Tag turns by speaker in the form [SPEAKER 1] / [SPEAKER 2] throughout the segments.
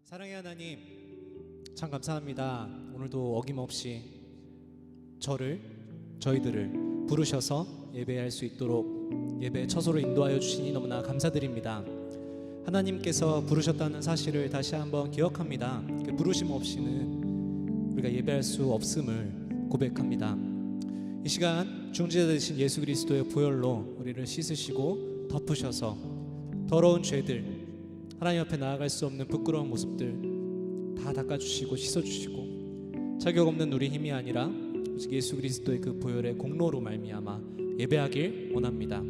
[SPEAKER 1] 사랑의 하나님, 참 감사합니다. 오늘도 어김없이 저희들을 부르셔서 예배할 수 있도록 예배 처소로 인도하여 주시니 너무나 감사드립니다. 하나님께서 부르셨다는 사실을 다시 한번 기억합니다. 그 부르심 없이는 우리가 예배할 수 없음을 고백합니다. 이 시간 중재자 되신 예수 그리스도의 보혈로 우리를 씻으시고 덮으셔서 더러운 죄들, 하나님 앞에 나아갈 수 없는 부끄러운 모습들 다 닦아주시고 씻어주시고 자격 없는 우리 힘이 아니라 오직 예수 그리스도의 그 보혈의 공로로 말미암아 예배하길 원합니다.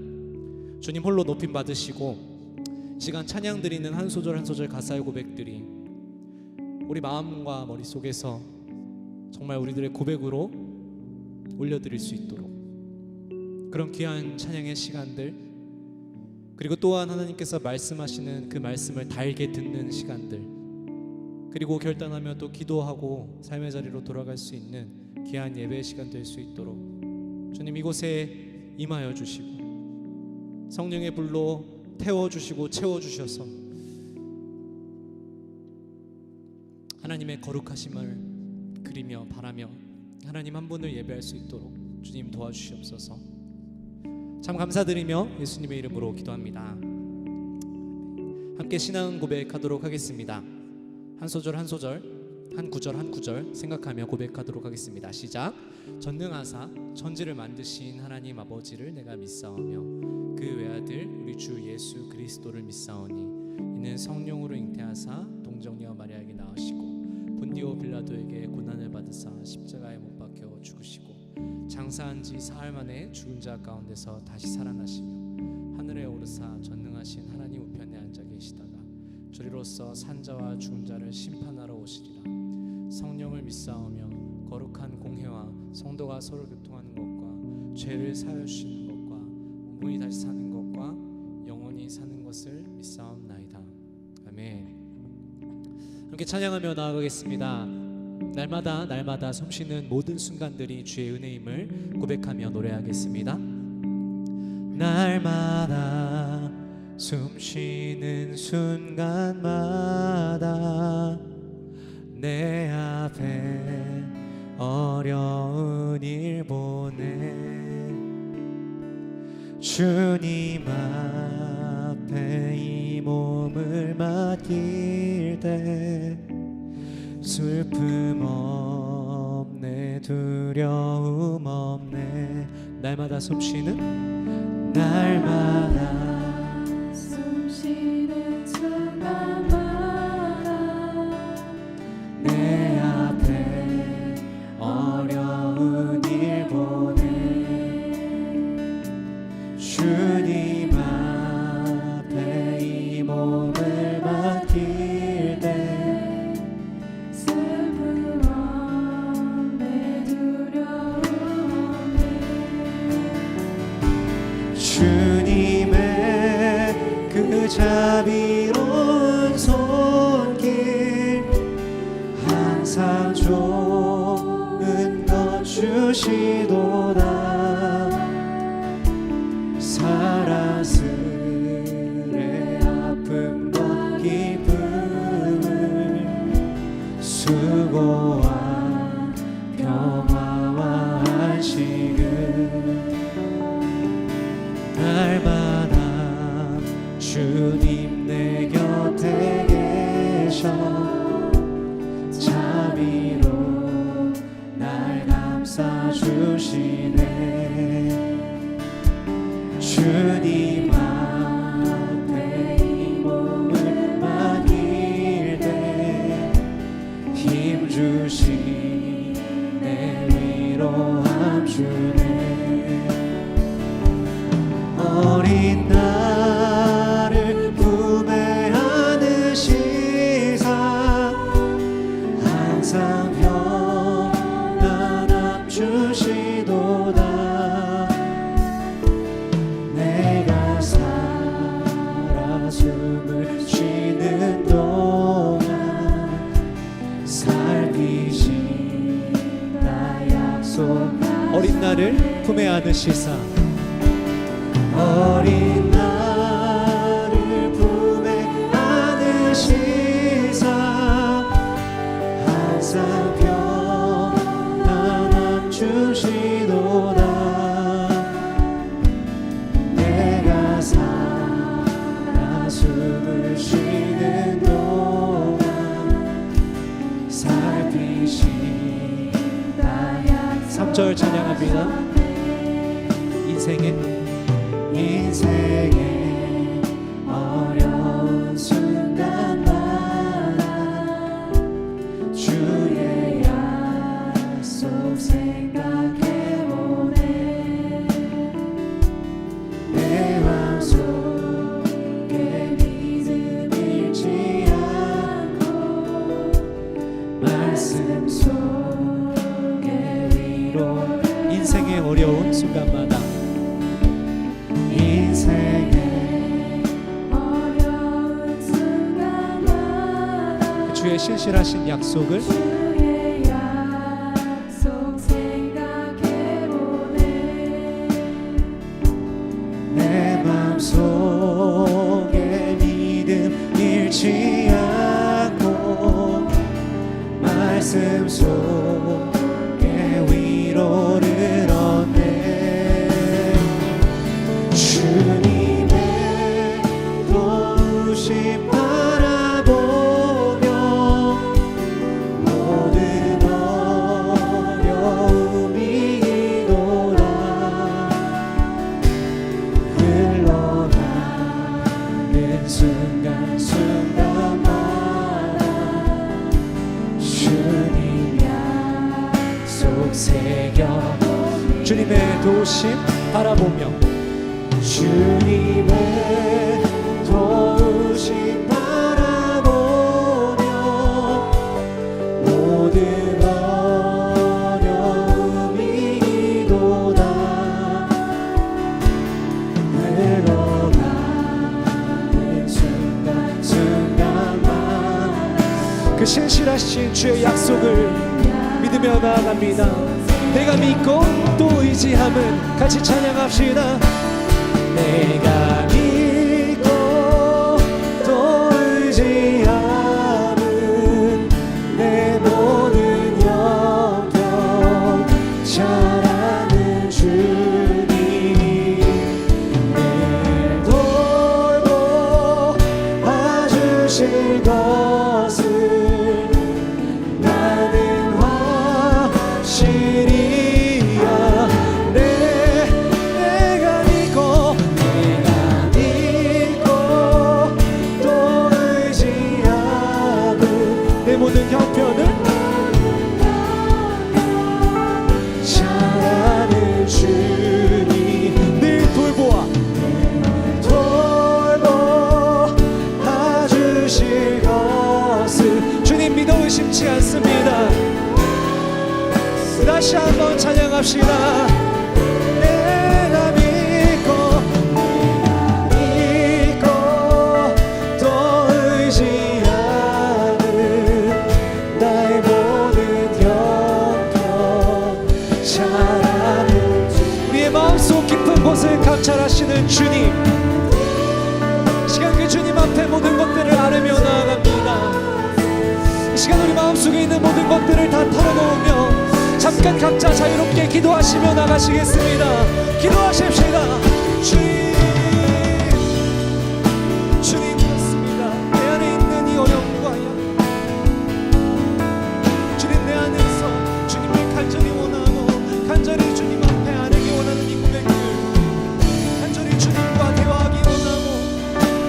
[SPEAKER 1] 주님 홀로 높임 받으시고 시간 찬양 드리는 한 소절 한 소절 가사의 고백들이 우리 마음과 머릿속에서 정말 우리들의 고백으로 올려드릴 수 있도록 그런 귀한 찬양의 시간들, 그리고 또한 하나님께서 말씀하시는 그 말씀을 달게 듣는 시간들, 그리고 결단하며 또 기도하고 삶의 자리로 돌아갈 수 있는 귀한 예배의 시간 될 수 있도록 주님 이곳에 임하여 주시고 성령의 불로 태워주시고 채워주셔서 하나님의 거룩하심을 그리며 바라며 하나님 한 분을 예배할 수 있도록 주님 도와주시옵소서. 참 감사드리며 예수님의 이름으로 기도합니다. 함께 신앙 고백하도록 하겠습니다. 한 소절 한 소절, 한 구절 한 구절 생각하며 고백하도록 하겠습니다. 시작. 전능하사 천지를 만드신 하나님 아버지를 내가 믿사오며 그 외아들 우리 주 예수 그리스도를 믿사오니 이는 성령으로 잉태하사 동정녀 마리아에게 낳으시고 본디오 빌라도에게 고난을 받으사 십자가에 못 박혀 죽으시고 장사한 지 사흘 만에 죽은 자 가운데서 다시 살아나시며 하늘에 오르사 전능하신 하나님 우편에 앉아 계시다가 저리로서 산자와 죽은 자를 심판하러 오시리라. 성령을 믿사오며 거룩한 공회와 성도가 서로 교통하는 것과 죄를 사하여 주시는 것과 몸이 다시 사는 것과 영원히 사는 것을 믿사옵나이다. 아멘. 함께 찬양하며 나아가겠습니다. 날마다 숨쉬는 모든 순간들이 주의 은혜임을 고백하며 노래하겠습니다. 날마다 숨쉬는 순간마다 내 앞에 어려운 일 보내 주님 앞에 이 몸을 맡길 때 슬픔 없네 두려움 없네. 날마다 숨쉬는 순간마다 내 앞에 어려운 일 보내 주님 앞에 이 몸을 맡길 때 주님의 그 자비로운 손길 항상 좋은 것 주시도다. 사랑스레 아픔과 기쁨을 수고와 평화와 안식을 날마다 주님 내 곁에 계셔 자비로 날 감싸주시네. 주님 앞에 이 몸을 맡길 때 힘주시네 위로함 주네. 어린 나를 품에 안으시사 항상 평안함 주시도다. 내가 살아 숨을 쉬는 동안 살피신다 약속. 어린 나를 품에 안으시사 어린 나를 품에 안으시사 3절 찬양합니다. 인생의
[SPEAKER 2] 어려운 순간마다 주의 약속 생각해보네. 내 맘속에 믿음 잃지 않고 말씀 속에 위로.
[SPEAKER 1] 인생의 어려운 순간마다 주의 신실하신 약속을
[SPEAKER 2] 내 맘속에 믿음 잃지 않고 말씀 속에 위로를 얻네. 주님의 도우심
[SPEAKER 1] 주님의 도우심 바라보며
[SPEAKER 2] 주님의 도우심 바라보며 모든 어려움이 이도다. 흘러가는 순간순간만
[SPEAKER 1] 그 신실하신 주의 약속을 믿으며 나아갑니다. 내가 믿고 또 의지함은 같이 찬양합시다.
[SPEAKER 2] 내가 믿고 또 의지함은 내 모든 영역 잘하는 주님이 늘 돌보 봐주실 것을 나는 확실히
[SPEAKER 1] 모든 형편을
[SPEAKER 2] 잘하는 주님
[SPEAKER 1] 늘 돌보아
[SPEAKER 2] 봐주실 것을
[SPEAKER 1] 주님 믿어 의심치 않습니다. 다시 한번 찬양합시다.
[SPEAKER 2] 내가 믿고 또 의지하는 나의 모든 영역 잘하는
[SPEAKER 1] 우리의 마음속 깊은 곳을 감찰하시는 주님, 이 시간 그 주님 앞에 모든 것들을 아뢰며 나아갑니다. 이 시간 우리 마음속에 있는 모든 것들을 다 털어놓으며 잠깐 각자 자유롭게 기도하시며 나가시겠습니다. 기도하십시다. 주님 그렇습니다. 내 안에 있는 이 어려움과 주님 내 안에서 주님을 간절히 원하고 간절히 주님 앞에 아뢰기 원하는 이 고백들, 간절히 주님과 대화하기 원하고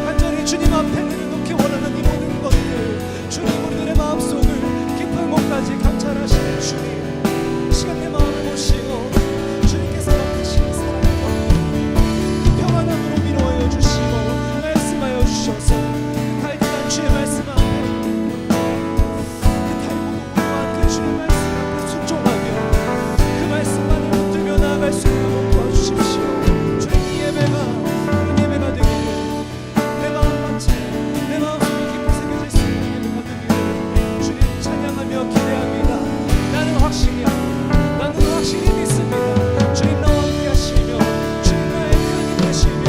[SPEAKER 1] 간절히 주님 앞에 내려놓기 원하는 이 모든 것들, 주님 우리들의 마음속을 깊은 곳까지 감찰하시는 주님, 이 시간 내 마음을 보시고 주님께서 나타나시는 사랑과 평안함으로 위로하여 주시고 말씀하여 주셔서 달달한 주의 말씀 앞에 그 달고 무궁한 그 주의 말씀 앞에 순종하며 그 말씀만을 붙들며 나아갈 수 있도록 도와주십시오. 주님 이 예배가 그런 예배가 되기를, 내 마음 같이 내 마음속에 깊이 새겨질 수 있는 예배가 되기를 주님 찬양하며 기대합니다. 나는 확실히 믿습니다. 주님 나와 함께 하시며 주님 나의 편이 되시며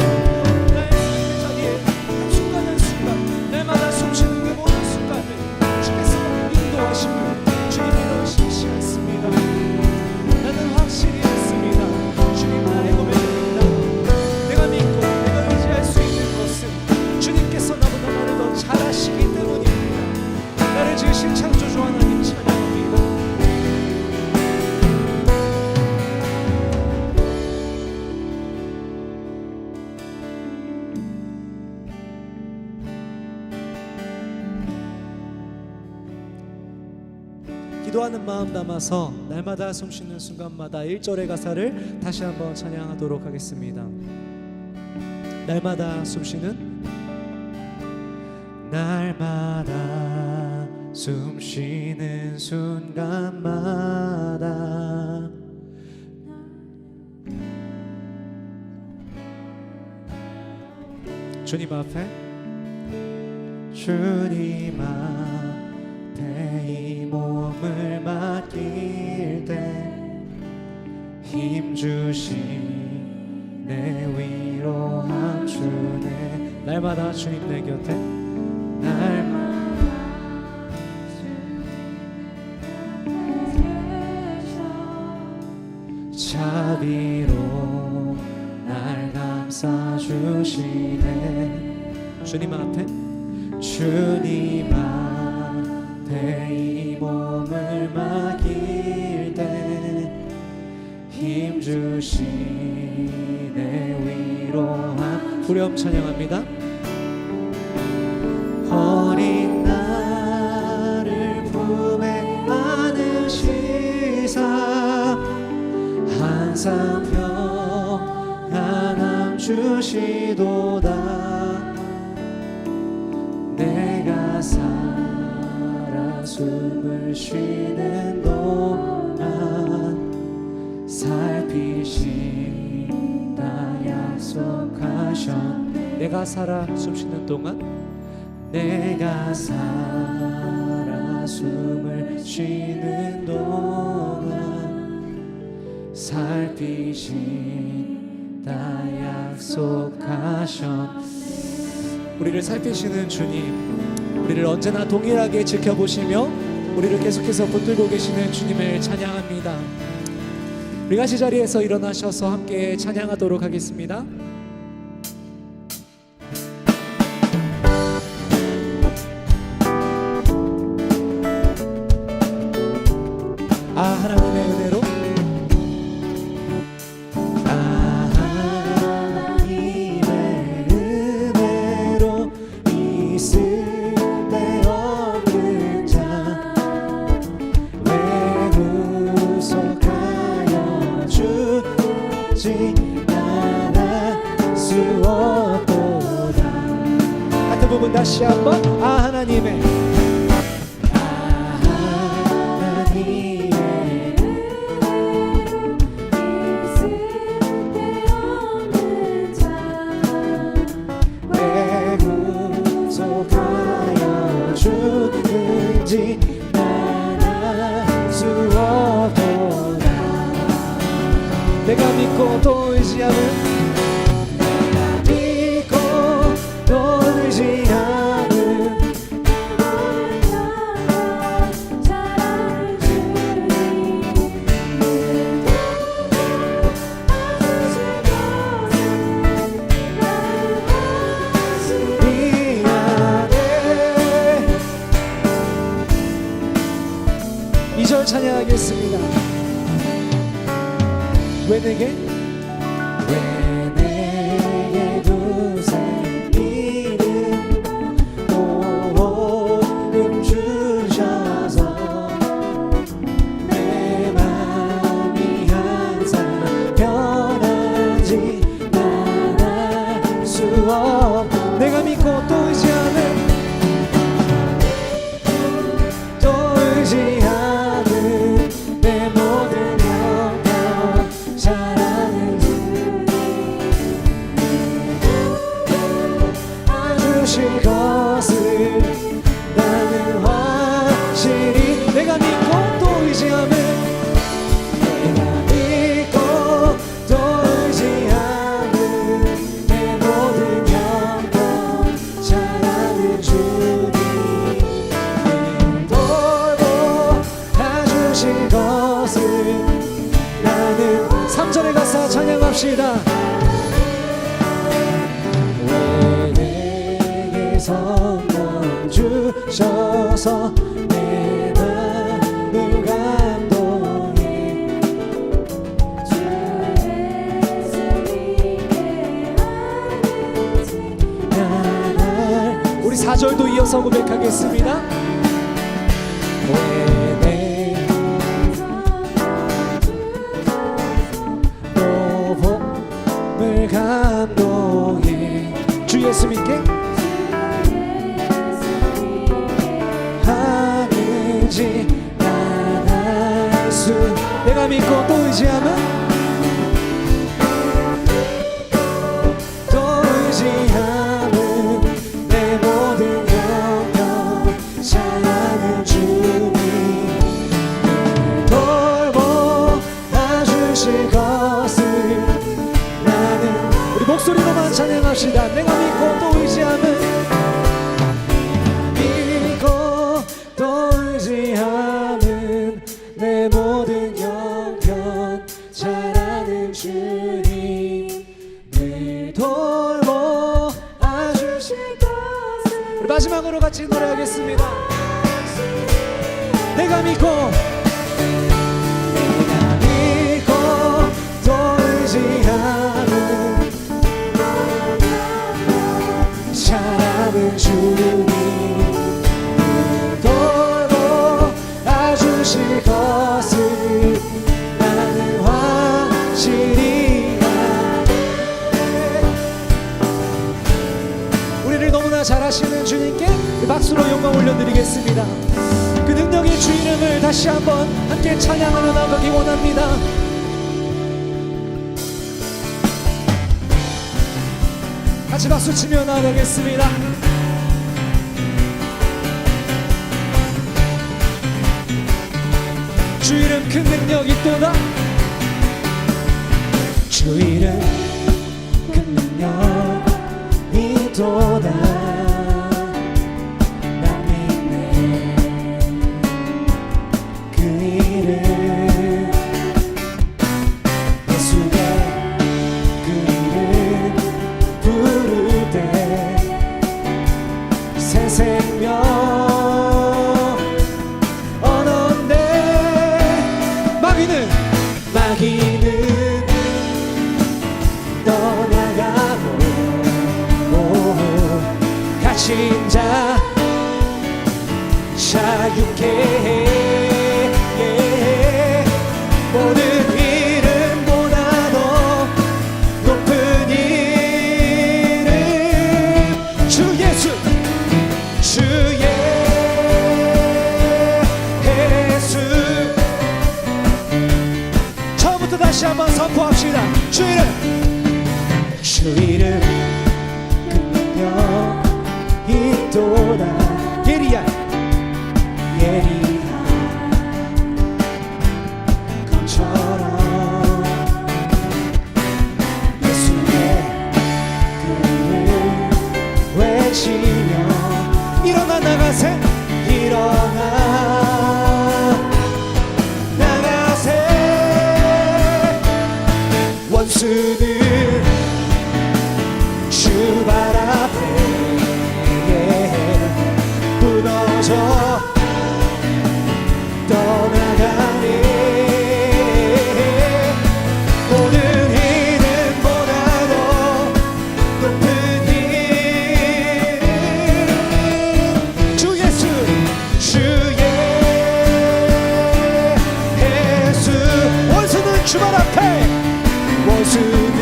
[SPEAKER 1] 나의 삶의 자리에 한순간 한순간 날마다 숨쉬는 그 모든 순간을 주께서 인도하시며 주님 이러시지 않습니다. 나는 확실히 믿습니다. 주님 나의 고백입니다. 내가 믿고 내가 의지할 수 있는 것은 주님께서 나보다 나를 더 잘하시기 때문입니다. 나를 지으신 창조주 하나님 찬양합니다. 기도하는 마음 담아서 날마다 숨쉬는 순간마다 1절의 가사를 다시 한번 찬양하도록 하겠습니다. 날마다 숨쉬는 날마다 숨쉬는 순간마다 주님 앞에 주님 앞에 이 몸을 맡길 때 힘 주신 내 위로함 주네. 날마다 주님 내 곁에 날마다 자비로 날 감싸주시네. 주님 앞에 주님 앞에 이 몸을 맡길 때 힘 주시네 위로함. 후렴 찬양합니다. 어린 나를 품에 안으시사 항상 평안함 주시도다. 내가 살아 숨을 쉬는 동안 살피신다 약속하셨네. 내가 살아 숨쉬는 동안 내가 살아 숨을 쉬는 동안 살피신다 약속하셨네. 우리를 살피시는 주님, 우리를 언제나 동일하게 지켜보시며 우리를 계속해서 붙들고 계시는 주님을 찬양합니다. 우리 같이 자리에서 일어나셔서 함께 찬양하도록 하겠습니다. 하나님의 은혜로 같은 부분 다시 한번 하나님의 왜 구속하여 주는지 난 알 수 없도다. 내가 믿고 또 의지하는 찬양하겠습니다. 왜 내게 두세 이름 복음 주셔서 내 맘이 항상 변하지 난 알 수 없. 내가 믿고 또 의지하는 것을 나는 확실히 내가 믿고 또 의지하면 내가 믿고 또 의지하는 내 모든 영광 잘하는 주님 돌고 해주신 것을 나는 3절의 가사 찬양합시다. 성령 주셔서 내 맘을 감동해 주 예수님께 하는지 나날. 우리 4절도 이어서 고백하겠습니다. 왜
[SPEAKER 2] 의지할 수 내가 믿고 또 의지하면 또 의지하는 내 모든 영역 사랑하는 주님 돌보아주실 것을 나는 우리 목소리로만 찬양합시다. 내가 믿고 또 의지하면 믿고 또 의지하는 내 모든 형편 잘 아는 주님 늘 돌보아주실 것을 우리 마지막으로 같이 노래하겠습니다. 내가 믿고 또 의지하는 사랑하는 주님 돌보아주실 것을 나는 확실히 우리를 너무나 잘하시는 주님께 박수로 영광 올려드리겠습니다. 그 능력의 주 이름을 다시 한번 함께 찬양하며 나가기 원합니다. 같이 박수 치며 나가겠습니다. 주 이름 큰 능력 있도다. 주 이름 큰 능력 있도다. 난 믿네 그 이름 예수의 그 이름 부를 때 새 생명 얻었네. 마귀는 떠나가고 갇힌 자 자유케 해 모든 이름보다 더 높은 이름 주 예수 주 예수 처음부터 다시 한번 선포합시다. 주 이름 그 능력 있도다. 예리한 것처럼 예수의 그 이름 외치며 일어나 나가세 일어나 나가세 원수는 주 발 앞에 무너져 떠나가네. 모든 이름보다도 높은 이름 주 예수 주 예수 원수는 주 발 앞에 원수는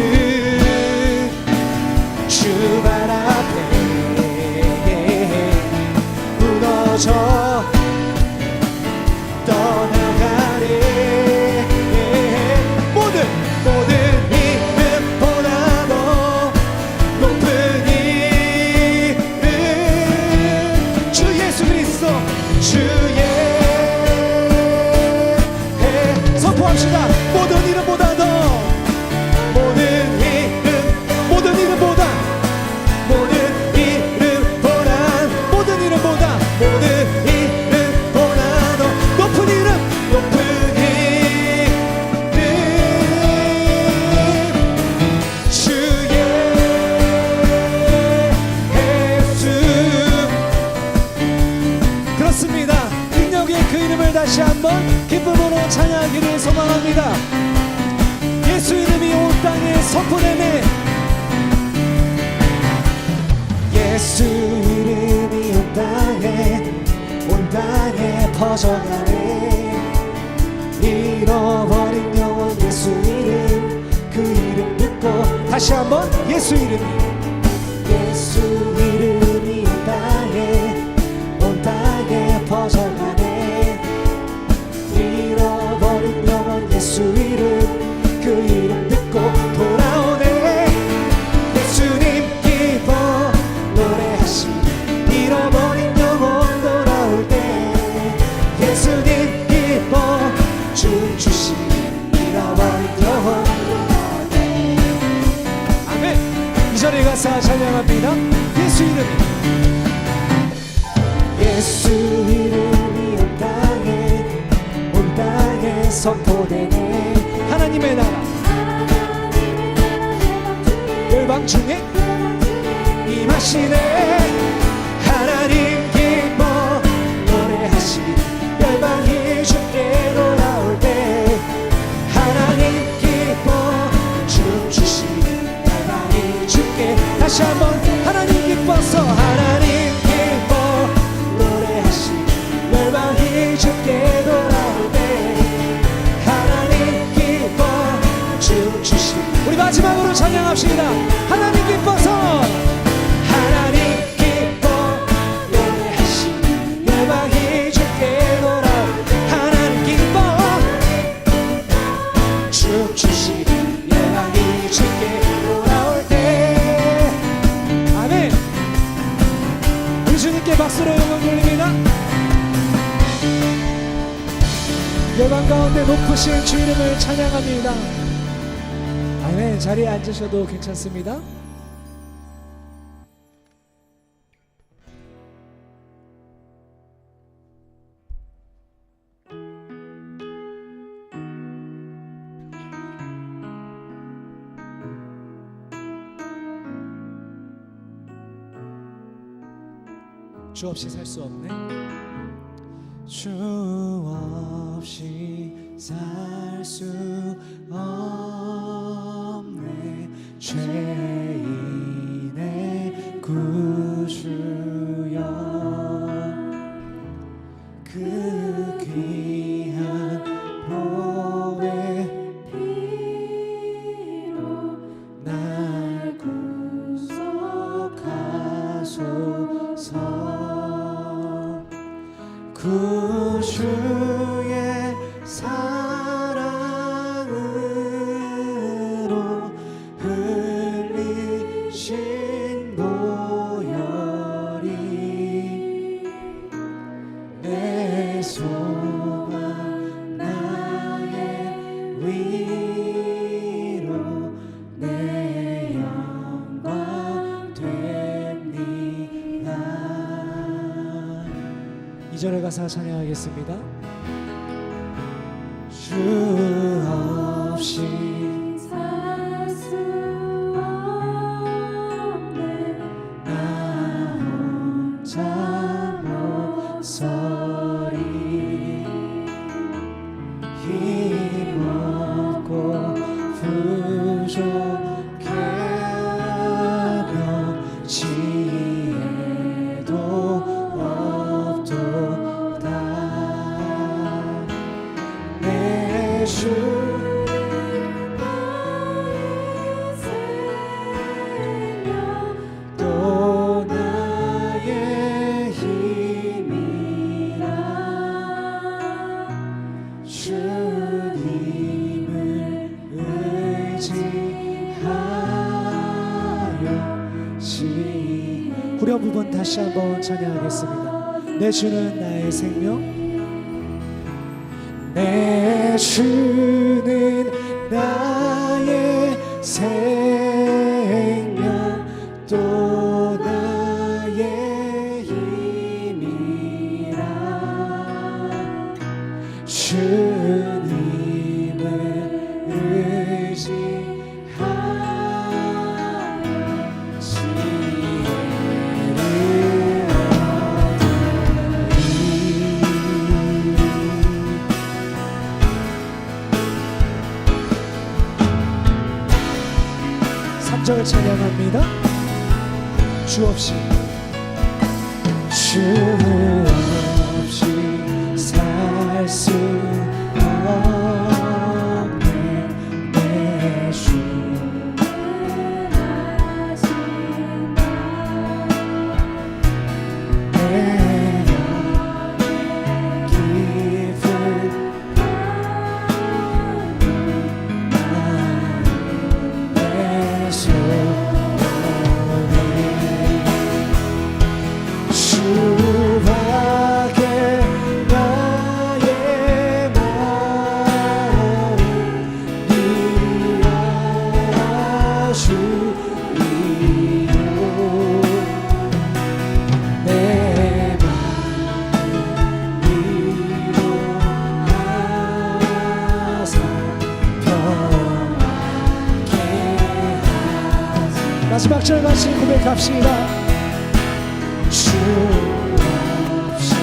[SPEAKER 2] 주 발 앞에 무너져 떠나가네. 모든 이름보다도 높은 이름 주 예수 그리스도 주 선포합시다. 모든 이름보다도 모든 이름보다 높은 이름 주 예수 그렇습니다. 능력의 그 이름을 다시 한번 기쁨으로 찬양하기를 소망합니다. 예수 이름이 온 땅에 선포되네. 예수 이름이 온 땅에 퍼져가네. 잃어버린 영혼 예수 이름 그 이름 듣고 다시 한번 예수 이름이 온 땅에 퍼져가네. 선포되네. 하나님의 나라 열방 중에 임하시네. 하나님 기뻐 노래하시니 열방이 주께 돌아올 때 하나님 기뻐 춤추시니 열방이 주께. 다시 한번 하나님 기뻐서 하나님 기뻐 노래하시니 열방이 주께 돌아올 때 하나님 기뻐 춤추시니. 우리 마지막으로 찬양합시다. 하나님 기뻐서 하나님 기뻐 노래하시니 열방이 주께 돌아올 때 하나님 기뻐 춤추시니 열방이 주께 돌아올 때. 아멘. 우리 주님께 박수로 영광 돌립니다. 열방 가운데 높으신 주 이름을 찬양합니다. 아멘. 자리에 앉으셔도 괜찮습니다. 주 없이 살 수 없네. 주 없이 살 수 없네. 죄인의 구주여 그 귀한 보배 피로 날 구속하소서. 구주의 사랑으로 흘리신 보혈이 내 소망 나의 위로 내 영광 됩니다. 2절의 가사 찬양하겠습니다. 주 없이 살 수 없네. 나 혼자 못 서리. 힘없고 부족하며 지혜도 없도다. 내 주 또 나의 힘이라. 주님을 의지하여 시. 후렴 부분 다시 한번 찬양하겠습니다. 내 주는 나의 생명, 내 주는 나의 생명 또 나의 힘이라. 주님을 의지하여 지혜를 얻으리. 3절 찬양합니다. 주 없이 살 수 없네. 내 주 주와 오늘 같이 고백합시다. 주 없이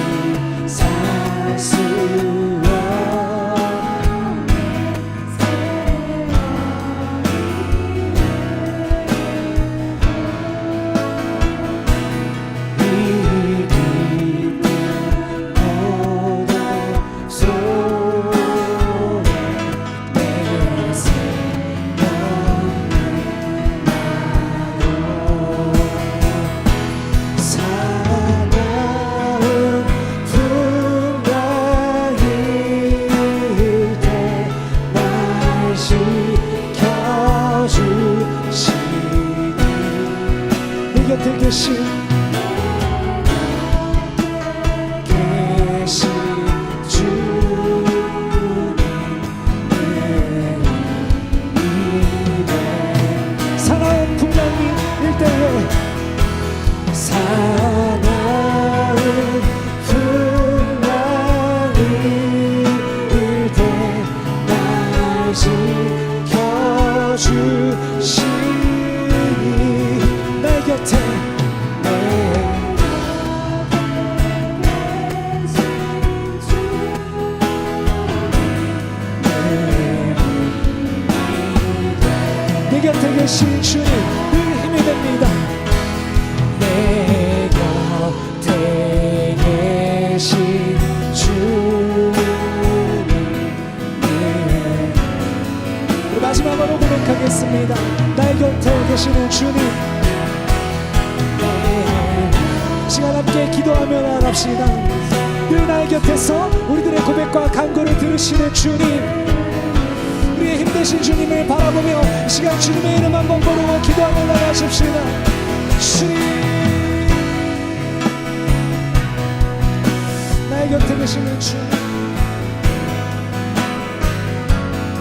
[SPEAKER 2] 살 수 곁에 계신 주님 사나운 풍랑일 때에 사나운 풍랑일 때 날 지켜주시니 날 곁에 내 곁에 계신 주님 늘 힘이 됩니다. 내 곁에 계신 주님 우리 마지막으로 고백하겠습니다. 날 곁에 계시는 주님 시간 함께 기도하며 나갑시다. 늘 날 곁에서 우리들의 고백과 간구를 들으시는 주님 우리의 힘되신 주님을 바라보며 이 시간 주님의 이름 한번 부르고 기도하며 나가십시다. 주님 나의 곁에 계시는 주님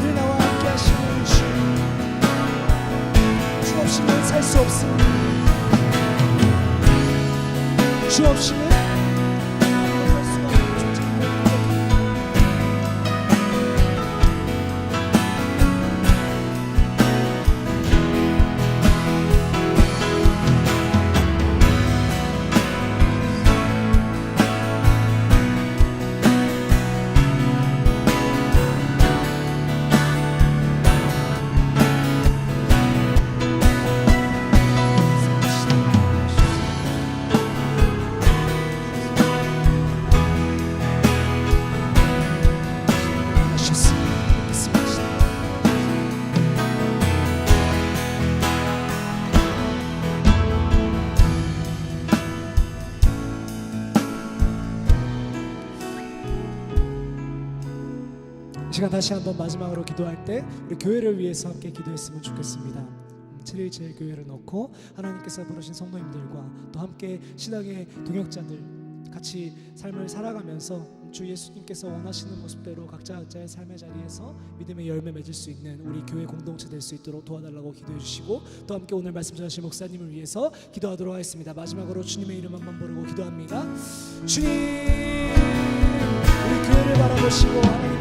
[SPEAKER 2] 늘 나와 함께 하시는 주님 주 없이는 살 수 없습니다. 주 없이는 살 수가 없죠. 시간 다시 한번 마지막으로 기도할 때 우리 교회를 위해서 함께 기도했으면 좋겠습니다. 7.1 교회를 넣고 하나님께서 부르신 성도님들과 또 함께 신앙의 동역자들 같이 삶을 살아가면서 주 예수님께서 원하시는 모습대로 각자의 삶의 자리에서 믿음의 열매 맺을 수 있는 우리 교회 공동체 될 수 있도록 도와달라고 기도해 주시고 또 함께 오늘 말씀 전하신 목사님을 위해서 기도하도록 하겠습니다. 마지막으로 주님의 이름 한번 부르고 기도합니다. 주님 우리 교회를 바라보시고 하나님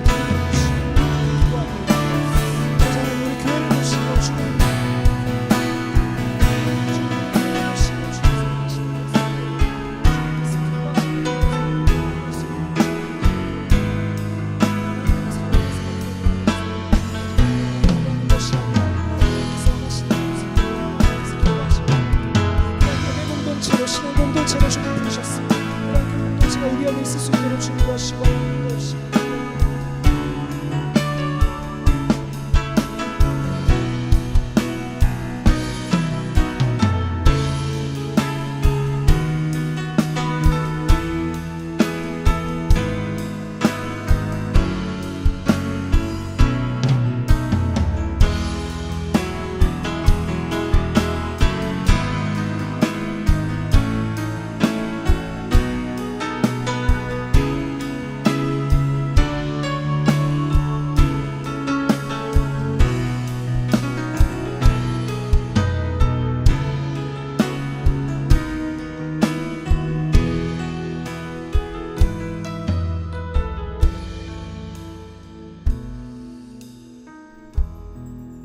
[SPEAKER 2] 신앙 공동체로 주님 부르셨습니다. 그런 공동체가 우리 안에 있을 수 있도록 주님 도와주시고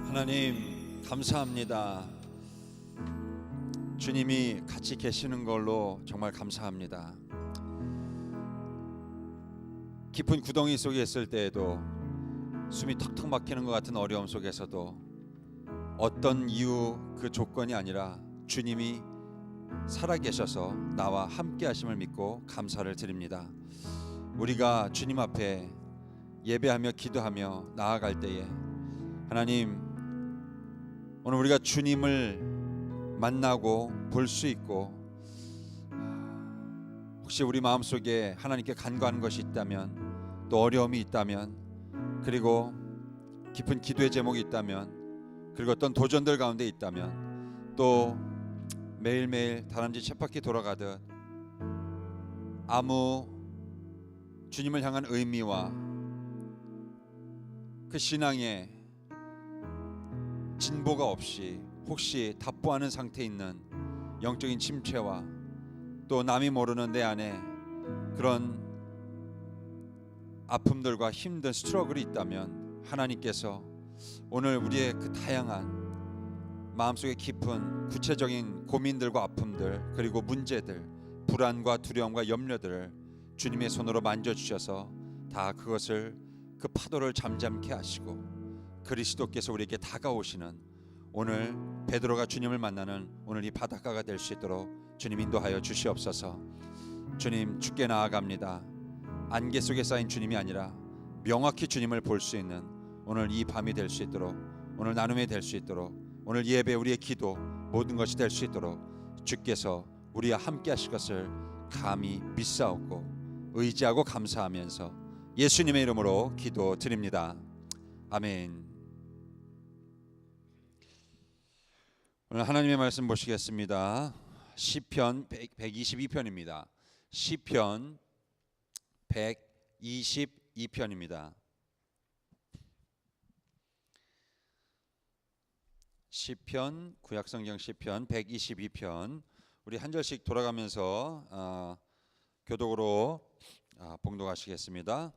[SPEAKER 3] 하나님 감사합니다. 주님이 같이 계시는 걸로 정말 감사합니다. 깊은 구덩이 속에 있을 때에도, 숨이 턱턱 막히는 것 같은 어려움 속에서도 어떤 이유 그 조건이 아니라 주님이 살아계셔서 나와 함께 하심을 믿고 감사를 드립니다. 우리가 주님 앞에 예배하며 기도하며 나아갈 때에 하나님, 오늘 우리가 주님을 만나고 볼 수 있고, 혹시 우리 마음속에 하나님께 간구하는 것이 있다면, 또 어려움이 있다면, 그리고 깊은 기도의 제목이 있다면, 그리고 어떤 도전들 가운데 있다면, 또 매일매일 다람쥐 쳇바퀴 돌아가듯 아무 주님을 향한 의미와 그 신앙에 진보가 없이 혹시 답보하는 상태에 있는 영적인 침체와 또 남이 모르는 내 안에 그런 아픔들과 힘든 스트러글이 있다면, 하나님께서 오늘 우리의 그 다양한 마음속에 깊은 구체적인 고민들과 아픔들, 그리고 문제들, 불안과 두려움과 염려들을 주님의 손으로 만져주셔서 다 그것을, 그 파도를 잠잠케 하시고 그리스도께서 우리에게 다가오시는, 오늘 베드로가 주님을 만나는 오늘 이 바닷가가 될 수 있도록 주님 인도하여 주시옵소서. 주님, 주께 나아갑니다. 안개 속에 쌓인 주님이 아니라 명확히 주님을 볼 수 있는 오늘 이 밤이 될 수 있도록, 오늘 나눔이 될 수 있도록, 오늘 예배, 우리의 기도, 모든 것이 될 수 있도록 주께서 우리와 함께 하실 것을 감히 믿사옵고 의지하고 감사하면서 예수님의 이름으로 기도드립니다. 아멘. 오늘 하나님의 말씀 보시겠습니다. 시편 122편입니다. 시편 122편입니다. 시편, 구약성경 시편 122편. 우리 한 절씩 돌아가면서 교독으로 봉독하시겠습니다.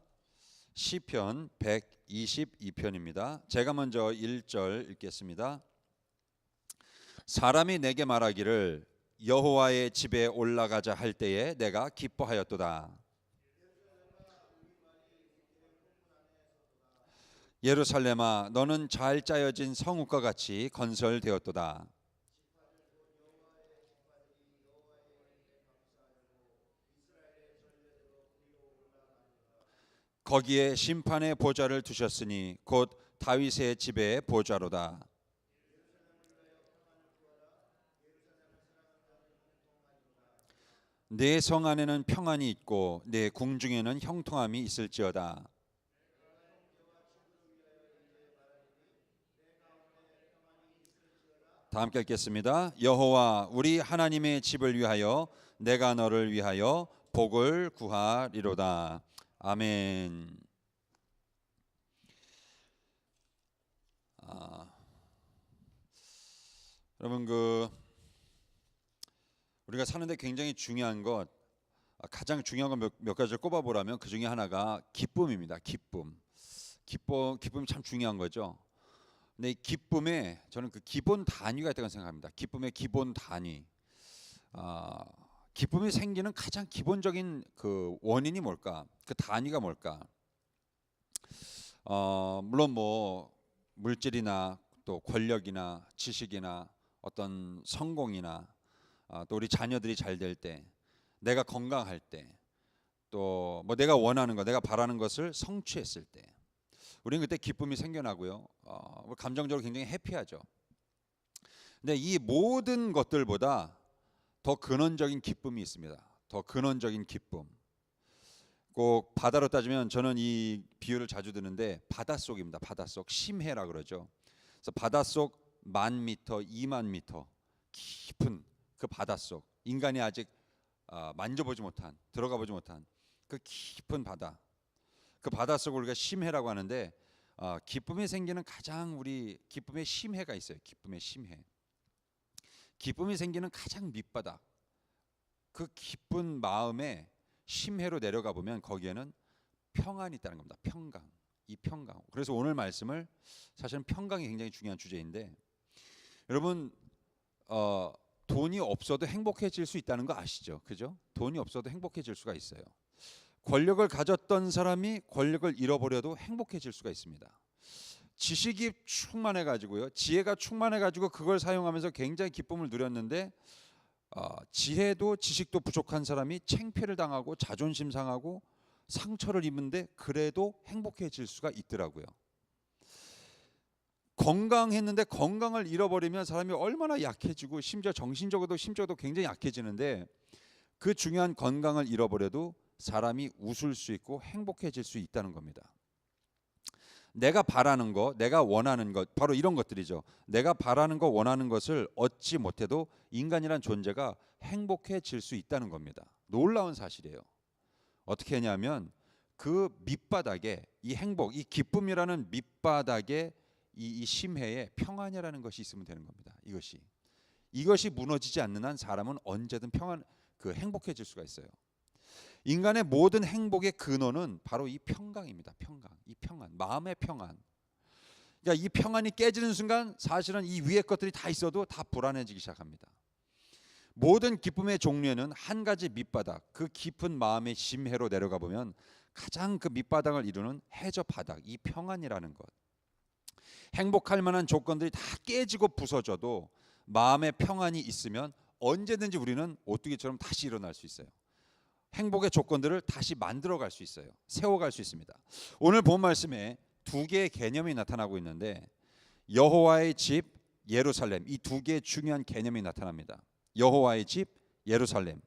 [SPEAKER 3] 시편 122편입니다. 제가 먼저 1절 읽겠습니다. 사람이 내게 말하기를 여호와의 집에 올라가자 할 때에 내가 기뻐하였도다. 예루살렘아, 너는 잘 짜여진 성읍과 같이 건설되었도다. 거기에 심판의 보좌를 두셨으니 곧 다윗의 집의 보좌로다. 내 성 안에는 평안이 있고 내 궁중에는 형통함이 있을지어다. 다 함께 읽겠습니다. 여호와 우리 하나님의 집을 위하여 내가 너를 위하여 복을 구하리로다. 아멘. 여러분, 우리가 사는데 굉장히 중요한 것, 가장 중요한 것 몇 가지를 꼽아보라면 그 중에 하나가 기쁨입니다. 기쁨이 참 중요한 거죠. 근데 이 기쁨에 저는 그 기본 단위가 있다고 생각합니다. 기쁨의 기본 단위. 기쁨이 생기는 가장 기본적인 그 원인이 뭘까? 그 단위가 뭘까? 물론 뭐 물질이나 또 권력이나 지식이나 어떤 성공이나 또 우리 자녀들이 잘 될 때, 내가 건강할 때, 또 뭐 내가 원하는 것, 내가 바라는 것을 성취했을 때, 우리는 그때 기쁨이 생겨나고요. 감정적으로 굉장히 해피하죠. 근데 이 모든 것들보다 더 근원적인 기쁨이 있습니다. 더 근원적인 기쁨. 꼭 바다로 따지면 저는 이 비유를 자주 드는데 바닷속입니다. 바닷속 심해라 그러죠. 그래서 바닷속 10,000m, 20,000m 깊은 그 바닷속, 인간이 아직 만져보지 못한, 들어가 보지 못한 그 깊은 바다, 그 바닷속을 우리가 심해라고 하는데, 기쁨이 생기는 가장 우리 기쁨의 심해가 있어요. 기쁨의 심해. 기쁨이 생기는 가장 밑바닥, 그 기쁜 마음에 심해로 내려가 보면 거기에는 평안이 있다는 겁니다. 평강. 이 평강. 그래서 오늘 말씀을, 사실은 평강이 굉장히 중요한 주제인데, 여러분 돈이 없어도 행복해질 수 있다는 거 아시죠? 그죠? 돈이 없어도 행복해질 수가 있어요. 권력을 가졌던 사람이 권력을 잃어버려도 행복해질 수가 있습니다. 지식이 충만해 가지고요, 지혜가 충만해 가지고 그걸 사용하면서 굉장히 기쁨을 누렸는데 지혜도 지식도 부족한 사람이 창피를 당하고 자존심 상하고 상처를 입는데 그래도 행복해질 수가 있더라고요. 건강했는데 건강을 잃어버리면 사람이 얼마나 약해지고 심지어 정신적으로도 굉장히 약해지는데, 그 중요한 건강을 잃어버려도 사람이 웃을 수 있고 행복해질 수 있다는 겁니다. 내가 바라는 거, 내가 원하는 것, 바로 이런 것들이죠. 내가 바라는 거, 원하는 것을 얻지 못해도 인간이란 존재가 행복해질 수 있다는 겁니다. 놀라운 사실이에요. 어떻게 했냐면 그 밑바닥에 이 행복, 이 기쁨이라는 밑바닥에 이 심해에 평안이라는 것이 있으면 되는 겁니다. 이것이 무너지지 않는 한 사람은 언제든 행복해질 수가 있어요. 인간의 모든 행복의 근원은 바로 이 평강입니다. 이 평안, 마음의 평안. 그러니까 이 평안이 깨지는 순간 사실은 이 위의 것들이 다 있어도 다 불안해지기 시작합니다. 모든 기쁨의 종류에는 한 가지 밑바닥, 그 깊은 마음의 심해로 내려가 보면 가장 그 밑바닥을 이루는 해저 바닥, 이 평안이라는 것. 행복할 만한 조건들이 다 깨지고 부서져도 마음의 평안이 있으면 언제든지 우리는 오뚜기처럼 다시 일어날 수 있어요. 행복의 조건들을 다시 만들어갈 수 있어요. 세워갈 수 있습니다. 오늘 본 말씀에 두 개의 개념이 나타나고 있는데, 여호와의 집, 예루살렘, 이 두 개의 중요한 개념이 나타납니다. 여호와의 집, 예루살렘,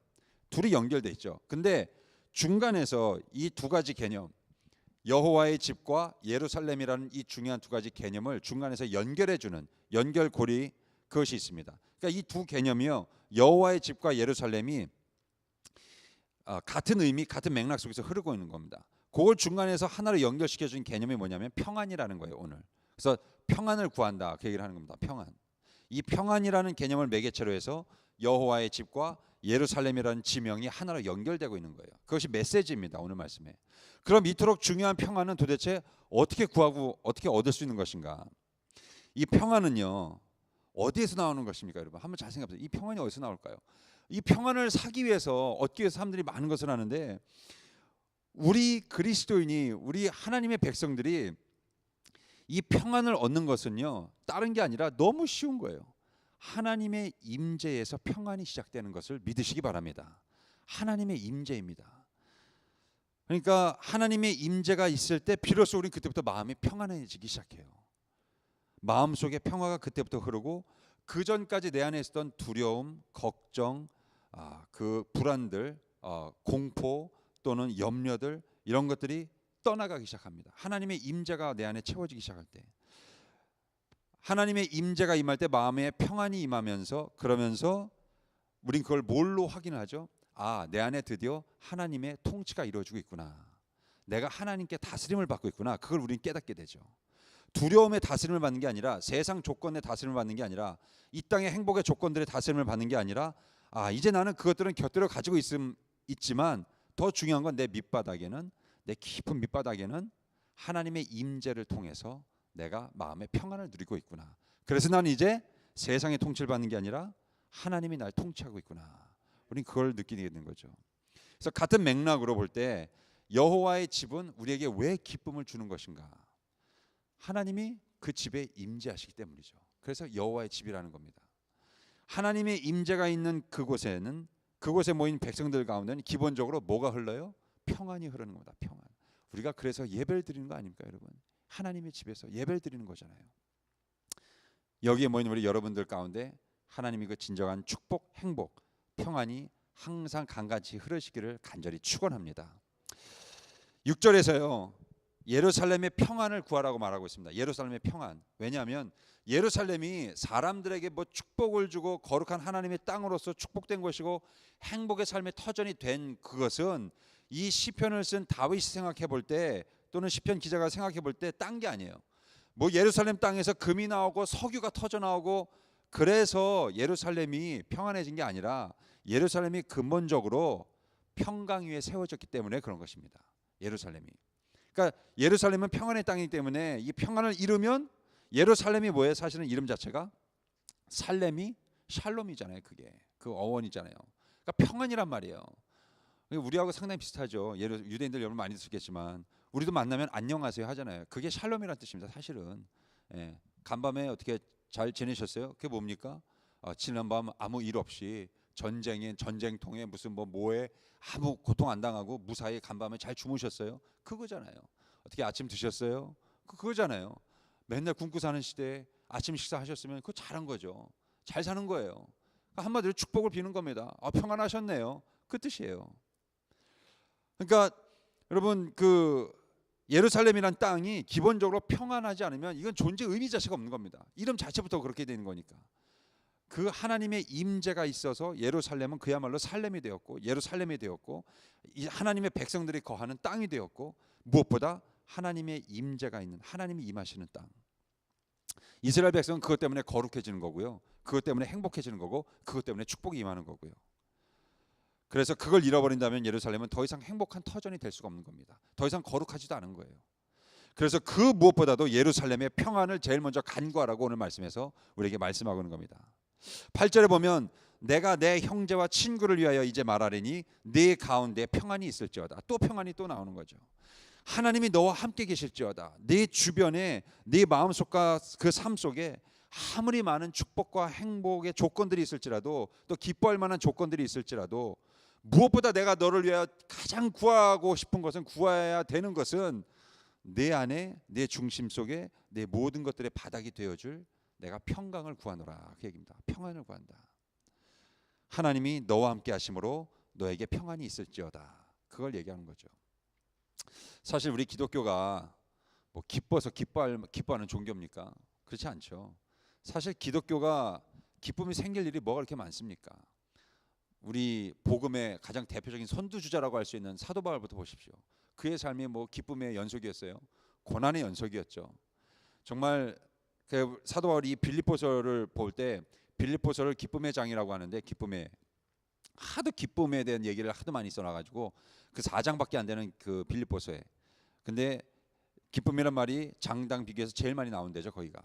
[SPEAKER 3] 둘이 연결돼 있죠. 근데 중간에서 이 두 가지 개념, 여호와의 집과 예루살렘이라는 이 중요한 두 가지 개념을 중간에서 연결해주는 연결고리, 그것이 있습니다. 그러니까 이 두 개념이요, 여호와의 집과 예루살렘이 같은 의미, 같은 맥락 속에서 흐르고 있는 겁니다. 그걸 중간에서 하나로 연결시켜준 개념이 뭐냐면 평안이라는 거예요. 오늘 그래서 평안을 구한다, 그 얘기를 하는 겁니다. 평안. 이 평안이라는 개념을 매개체로 해서 여호와의 집과 예루살렘이라는 지명이 하나로 연결되고 있는 거예요. 그것이 메시지입니다. 오늘 말씀에. 그럼 이토록 중요한 평안은 도대체 어떻게 구하고 어떻게 얻을 수 있는 것인가? 이 평안은요, 어디에서 나오는 것입니까, 여러분? 한번 잘 생각해 보세요. 이 평안이 어디서 나올까요? 이 평안을 사기 위해서, 얻기 위해서 사람들이 많은 것을 하는데, 우리 그리스도인이, 우리 하나님의 백성들이 이 평안을 얻는 것은요, 다른 게 아니라 너무 쉬운 거예요. 하나님의 임재에서 평안이 시작되는 것을 믿으시기 바랍니다. 하나님의 임재입니다. 그러니까 하나님의 임재가 있을 때 비로소 우리는 그때부터 마음이 평안해지기 시작해요. 마음속에 평화가 그때부터 흐르고, 그 전까지 내 안에 있었던 두려움, 걱정, 그 불안들, 공포 또는 염려들, 이런 것들이 떠나가기 시작합니다. 하나님의 임재가 내 안에 채워지기 시작할 때, 하나님의 임재가 임할 때 마음에 평안이 임하면서, 그러면서 우린 그걸 뭘로 확인하죠? 내 안에 드디어 하나님의 통치가 이루어지고 있구나. 내가 하나님께 다스림을 받고 있구나. 그걸 우린 깨닫게 되죠. 두려움의 다스림을 받는 게 아니라, 세상 조건의 다스림을 받는 게 아니라, 이 땅의 행복의 조건들의 다스림을 받는 게 아니라, 이제 나는 그것들은 곁들여 가지고 있지만 더 중요한 건 내 밑바닥에는, 내 깊은 밑바닥에는 하나님의 임재를 통해서 내가 마음의 평안을 누리고 있구나. 그래서 나는 이제 세상의 통치를 받는 게 아니라 하나님이 날 통치하고 있구나. 우리는 그걸 느끼게 되는 거죠. 그래서 같은 맥락으로 볼 때 여호와의 집은 우리에게 왜 기쁨을 주는 것인가? 하나님이 그 집에 임재하시기 때문이죠. 그래서 여호와의 집이라는 겁니다. 하나님의 임재가 있는 그곳에는, 그곳에 모인 백성들 가운데는 기본적으로 뭐가 흘러요? 평안이 흐르는 겁니다. 평안. 우리가 그래서 예배를 드리는 거 아닙니까, 여러분? 하나님의 집에서 예배를 드리는 거잖아요. 여기에 모인 우리 여러분들 가운데 하나님이 그 진정한 축복, 행복, 평안이 항상 강같이 흐르시기를 간절히 축원합니다. 6절에서요, 예루살렘의 평안을 구하라고 말하고 있습니다. 예루살렘의 평안. 왜냐하면 예루살렘이 사람들에게 축복을 주고 거룩한 하나님의 땅으로서 축복된 것이고 행복의 삶의 터전이 된 그것은, 이 시편을 쓴 다윗이 생각해 볼 때, 또는 시편 기자가 생각해 볼 때 딴 게 아니에요. 예루살렘 땅에서 금이 나오고 석유가 터져 나오고 그래서 예루살렘이 평안해진 게 아니라, 예루살렘이 근본적으로 평강 위에 세워졌기 때문에 그런 것입니다. 예루살렘이. 그러니까 예루살렘은 평안의 땅이기 때문에 이 평안을 이루면, 예루살렘이 뭐예요? 사실은 이름 자체가 살렘이 샬롬이잖아요. 그게 그 어원이잖아요. 그러니까 평안이란 말이에요. 우리하고 상당히 비슷하죠. 예를 유대인들 여러분 많이 들었겠지만 우리도 만나면 안녕하세요 하잖아요. 그게 샬롬이라는 뜻입니다. 사실은. 예. 간밤에 어떻게 잘 지내셨어요? 그게 뭡니까? 지난밤 아무 일 없이 전쟁통에 무슨 뭐에 아무 고통 안 당하고 무사히 간밤에 잘 주무셨어요? 그거잖아요. 어떻게 아침 드셨어요? 그거잖아요. 맨날 굶고 사는 시대에 아침 식사하셨으면 그거 잘한 거죠. 잘 사는 거예요. 그러니까 한마디로 축복을 비는 겁니다. 평안하셨네요. 그 뜻이에요. 그러니까 여러분 그 예루살렘이란 땅이 기본적으로 평안하지 않으면 이건 존재 의미 자체가 없는 겁니다. 이름 자체부터 그렇게 되는 거니까. 그 하나님의 임재가 있어서 예루살렘은 그야말로 살렘이 되었고 예루살렘이 되었고 이 하나님의 백성들이 거하는 땅이 되었고 무엇보다 하나님의 임재가 있는 하나님이 임하시는 땅. 이스라엘 백성은 그것 때문에 거룩해지는 거고요. 그것 때문에 행복해지는 거고 그것 때문에 축복이 임하는 거고요. 그래서 그걸 잃어버린다면 예루살렘은 더 이상 행복한 터전이 될 수가 없는 겁니다. 더 이상 거룩하지도 않은 거예요. 그래서 그 무엇보다도 예루살렘의 평안을 제일 먼저 간구하라고 오늘 말씀에서 우리에게 말씀하고 있는 겁니다. 8절에 보면 내가 내 형제와 친구를 위하여 이제 말하리니 네 가운데 평안이 있을지어다. 또 평안이 또 나오는 거죠. 하나님이 너와 함께 계실지어다. 네 주변에 네 마음속과 그 삶 속에 아무리 많은 축복과 행복의 조건들이 있을지라도 또 기뻐할 만한 조건들이 있을지라도 무엇보다 내가 너를 위하여 가장 구하고 싶은 것은 구해야 되는 것은 내 안에 내 중심 속에 내 모든 것들의 바닥이 되어줄 내가 평강을 구하노라 그 얘기입니다. 평안을 구한다. 하나님이 너와 함께 하심으로 너에게 평안이 있을지어다. 그걸 얘기하는 거죠. 사실 우리 기독교가 뭐 기뻐서 기뻐하는 종교입니까? 그렇지 않죠. 사실 기독교가 기쁨이 생길 일이 뭐가 그렇게 많습니까? 우리 복음의 가장 대표적인 선두주자라고 할 수 있는 사도 바울부터 보십시오. 그의 삶이 뭐 기쁨의 연속이었어요. 고난의 연속이었죠. 정말 그 사도 바울이 빌립보서를 볼 때 빌립보서를 기쁨의 장이라고 하는데 하도 기쁨에 대한 얘기를 하도 많이 써놔가지고 그 4장밖에 안 되는 그 빌립보서에 근데 기쁨이란 말이 장당 비교해서 제일 많이 나온대죠 거기가.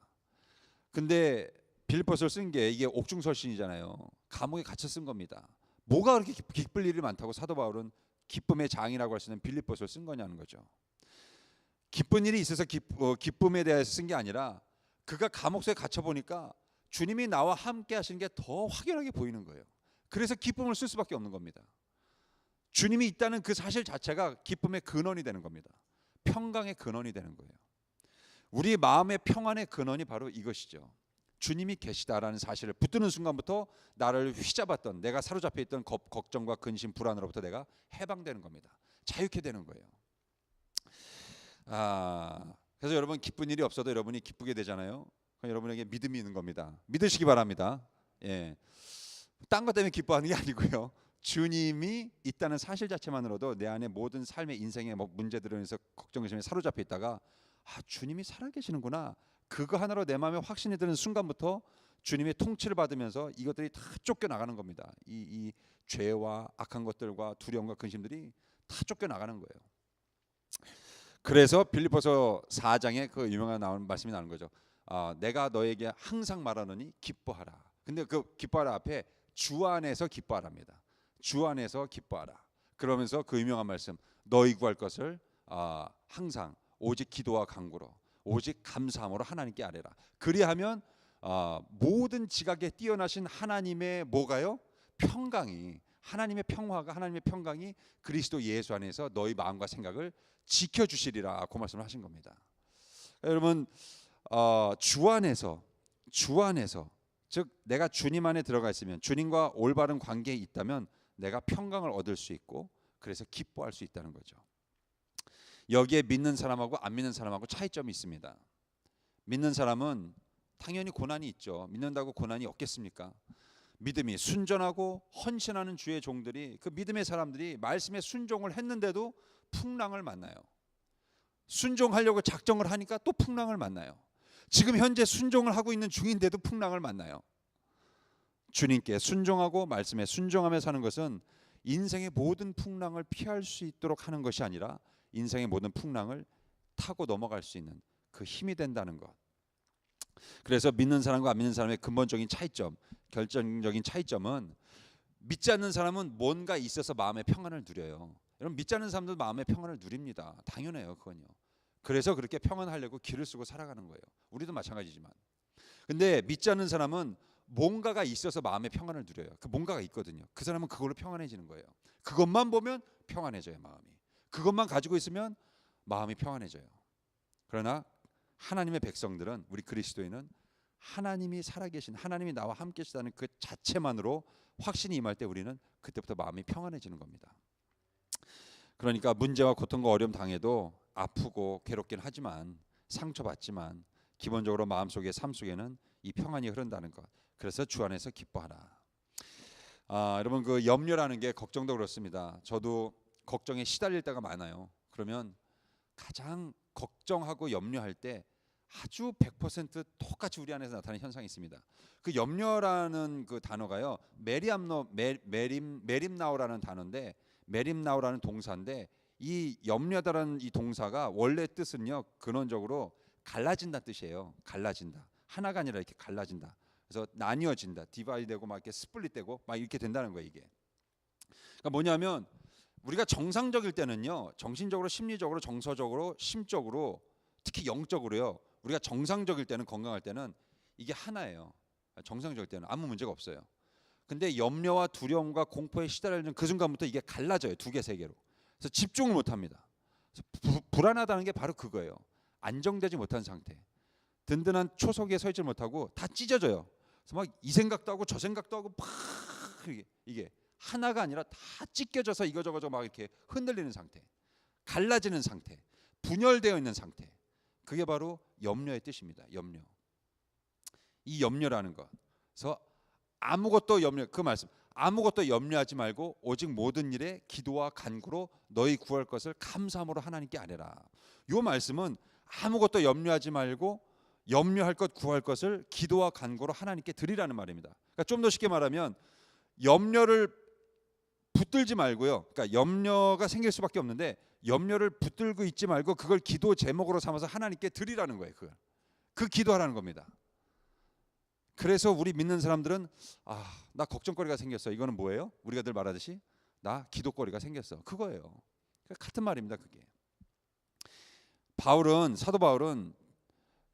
[SPEAKER 3] 근데 빌립보서를 쓴 게 이게 옥중설신이잖아요. 감옥에 갇혀 쓴 겁니다. 뭐가 그렇게 기쁠 일이 많다고 사도 바울은 기쁨의 장이라고 할 수 있는 빌립보서를 쓴 거냐는 거죠. 기쁜 일이 있어서 기쁨에 대해서 쓴 게 아니라 그가 감옥소에 갇혀 보니까 주님이 나와 함께 하시는 게 더 확연하게 보이는 거예요. 그래서 기쁨을 쓸 수밖에 없는 겁니다. 주님이 있다는 그 사실 자체가 기쁨의 근원이 되는 겁니다. 평강의 근원이 되는 거예요. 우리 마음의 평안의 근원이 바로 이것이죠. 주님이 계시다라는 사실을 붙드는 순간부터 나를 휘잡았던 내가 사로잡혀 있던 걱정과 근심, 불안으로부터 내가 해방되는 겁니다. 자유케 되는 거예요. 그래서 여러분 기쁜 일이 없어도 여러분이 기쁘게 되잖아요. 그럼 여러분에게 믿음이 있는 겁니다. 믿으시기 바랍니다. 예. 딴 것 때문에 기뻐하는 게 아니고요. 주님이 있다는 사실 자체만으로도 내 안에 모든 삶의 인생의 문제들을 위해서 걱정심에 사로잡혀 있다가 주님이 살아계시는구나. 그거 하나로 내 마음에 확신이 드는 순간부터 주님의 통치를 받으면서 이것들이 다 쫓겨나가는 겁니다. 이 죄와 악한 것들과 두려움과 근심들이 다 쫓겨나가는 거예요. 그래서 빌립보서 4장에 그 유명한 말씀이 나오는 거죠. 내가 너에게 항상 말하노니 기뻐하라. 근데 그 기뻐하라 앞에 주 안에서 기뻐하랍니다. 주 안에서 기뻐하라. 그러면서 그 유명한 말씀 너희 구할 것을 항상 오직 기도와 간구로 오직 감사함으로 하나님께 아뢰라. 그리하면 모든 지각에 뛰어나신 하나님의 뭐가요? 평강이 하나님의 평화가 하나님의 평강이 그리스도 예수 안에서 너희 마음과 생각을 지켜주시리라. 그 말씀을 하신 겁니다. 여러분 주 안에서 즉 내가 주님 안에 들어가 있으면 주님과 올바른 관계에 있다면 내가 평강을 얻을 수 있고 그래서 기뻐할 수 있다는 거죠. 여기에 믿는 사람하고 안 믿는 사람하고 차이점이 있습니다. 믿는 사람은 당연히 고난이 있죠. 믿는다고 고난이 없겠습니까? 믿음이 순전하고 헌신하는 주의 종들이 그 믿음의 사람들이 말씀에 순종을 했는데도 풍랑을 만나요. 순종하려고 작정을 하니까 또 풍랑을 만나요. 지금 현재 순종을 하고 있는 중인데도 풍랑을 만나요. 주님께 순종하고 말씀에 순종하며 사는 것은 인생의 모든 풍랑을 피할 수 있도록 하는 것이 아니라 인생의 모든 풍랑을 타고 넘어갈 수 있는 그 힘이 된다는 것. 그래서 믿는 사람과 안 믿는 사람의 근본적인 차이점, 결정적인 차이점은 믿지 않는 사람은 뭔가 있어서 마음의 평안을 누려요. 여러분 믿지 않는 사람도 마음의 평안을 누립니다. 당연해요, 그건요. 그래서 그렇게 평안하려고 길을 쓰고 살아가는 거예요. 우리도 마찬가지지만. 근데 믿지 않는 사람은 뭔가가 있어서 마음의 평안을 누려요. 그 뭔가가 있거든요. 그 사람은 그걸로 평안해지는 거예요. 그것만 보면 평안해져요, 마음이. 그것만 가지고 있으면 마음이 평안해져요. 그러나 하나님의 백성들은, 우리 그리스도인은 하나님이 살아계신, 하나님이 나와 함께 계시다는 그 자체만으로 확신이 임할 때 우리는 그때부터 마음이 평안해지는 겁니다. 그러니까 문제와 고통과 어려움 당해도 아프고 괴롭긴 하지만, 상처받지만 기본적으로 마음속에, 삶 속에는 이 평안이 흐른다는 것. 그래서 주 안에서 기뻐하라. 여러분 그 염려라는 게, 걱정도 그렇습니다. 저도 걱정에 시달릴 때가 많아요. 그러면 가장 걱정하고 염려할 때 아주 100% 똑같이 우리 안에서 나타나는 현상이 있습니다. 그 염려라는 그 단어가요, 메림나오라는 단어인데, 메림나오라는 동사인데, 이 염려다라는 이 동사가 원래 뜻은요, 근원적으로 갈라진다 뜻이에요. 갈라진다. 하나가 아니라 이렇게 갈라진다. 그래서 나뉘어진다. 디바이드되고 막 이렇게 스플릿되고 막 이렇게 된다는 거예요, 이게. 그러니까 뭐냐면 우리가 정상적일 때는요, 정신적으로, 심리적으로, 정서적으로, 심적으로, 특히 영적으로요, 우리가 정상적일 때는, 건강할 때는 이게 하나예요. 정상적일 때는 아무 문제가 없어요. 근데 염려와 두려움과 공포에 시달리는 그 순간부터 이게 갈라져요. 두 개, 세 개로. 그래서 집중을 못 합니다. 그래서 불안하다는 게 바로 그거예요. 안정되지 못한 상태. 든든한 초석에 서 있지 못하고 다 찢어져요. 그래서 막 이 생각도 하고 저 생각도 하고 막 이게 하나가 아니라 다 찢겨져서 이거저거 막 이렇게 흔들리는 상태, 갈라지는 상태, 분열되어 있는 상태. 그게 바로 염려의 뜻입니다. 염려. 이 염려라는 것. 그래서 아무것도 염려, 그 말씀, 아무것도 염려하지 말고 오직 모든 일에 기도와 간구로 너희 구할 것을 감사함으로 하나님께 아뢰라. 이 말씀은 아무것도 염려하지 말고 염려할 것, 구할 것을 기도와 간구로 하나님께 드리라는 말입니다. 그러니까 좀 더 쉽게 말하면 염려를 붙들지 말고요. 그러니까 염려가 생길 수밖에 없는데 염려를 붙들고 있지 말고 그걸 기도 제목으로 삼아서 하나님께 드리라는 거예요. 그걸. 그 기도하라는 겁니다. 그래서 우리 믿는 사람들은 나 걱정거리가 생겼어. 이거는 뭐예요? 우리가 늘 말하듯이 나 기도거리가 생겼어. 그거예요. 같은 말입니다. 그게. 사도 바울은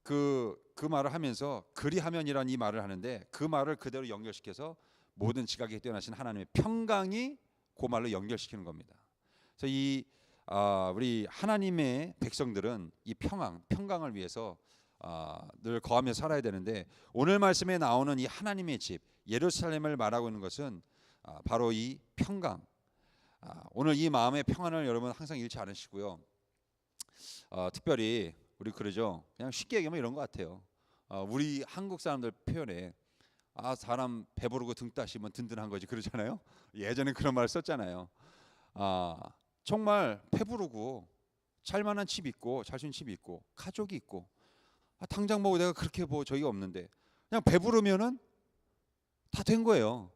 [SPEAKER 3] 그 말을 하면서 그리하면이라는 이 말을 하는데, 그 말을 그대로 연결시켜서 모든 지각에 뛰어나신 하나님의 평강이 그 말로 연결시키는 겁니다. 그래서 우리 하나님의 백성들은 이 평강을 위해서 늘 거하며 살아야 되는데, 오늘 말씀에 나오는 이 하나님의 집 예루살렘을 말하고 있는 것은 바로 이 평강. 오늘 이 마음의 평안을 여러분 항상 잃지 않으시고요. 특별히 우리 그러죠. 그냥 쉽게 얘기하면 이런 것 같아요. 우리 한국 사람들 표현에 사람 배부르고 등 따시면 든든한 거지 그러잖아요. 예전에 그런 말 썼잖아요. 정말 배부르고 살만한 집 있고 잘 수 있는 집 있고 가족이 있고 당장 뭐 내가 그렇게 뭐 저희가 없는데 그냥 배부르면은 다 된 거예요.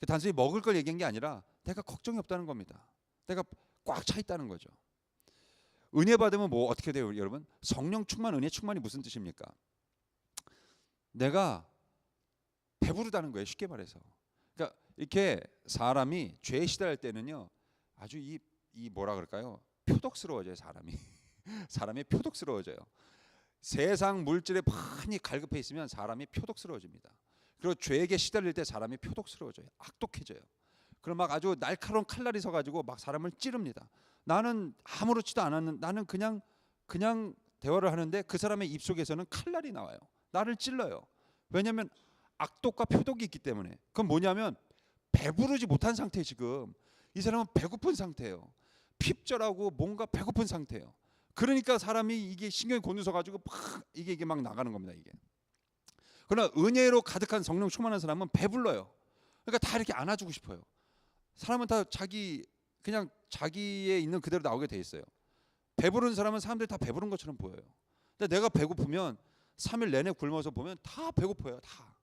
[SPEAKER 3] 단순히 먹을 걸 얘기한 게 아니라 내가 걱정이 없다는 겁니다. 내가 꽉 차 있다는 거죠. 은혜 받으면 뭐 어떻게 돼요, 여러분? 성령 충만, 은혜 충만이 무슨 뜻입니까? 내가 배부르다는 거예요, 쉽게 말해서. 그러니까 이렇게 사람이 죄에 시달릴 때는요, 아주 이 뭐라 그럴까요? 표독스러워져요, 사람이. 사람이 표독스러워져요. 세상 물질에 많이 갈급해 있으면 사람이 표독스러워집니다. 그리고 죄에게 시달릴 때 사람이 표독스러워져요. 악독해져요. 그럼 막 아주 날카로운 칼날이 서가지고 막 사람을 찌릅니다. 나는 아무렇지도 않았는, 나는 그냥 대화를 하는데 그 사람의 입속에서는 칼날이 나와요. 나를 찔러요. 왜냐하면 악독과 표독이 있기 때문에. 그건 뭐냐면 배부르지 못한 상태. 지금 이 사람은 배고픈 상태예요. 핍절하고 뭔가 배고픈 상태예요. 그러니까 사람이 이게 신경이 곤두서가지고 막 이게 막 나가는 겁니다. 이게. 그러나 은혜로 가득한 성령 충만한 사람은 배불러요. 그러니까 다 이렇게 안아주고 싶어요. 사람은 다 그냥 자기에 있는 그대로 나오게 돼 있어요. 배부른 사람은 사람들이 다 배부른 것처럼 보여요. 근데 내가 배고프면 3일 내내 굶어서 보면 다 배고파요. 다.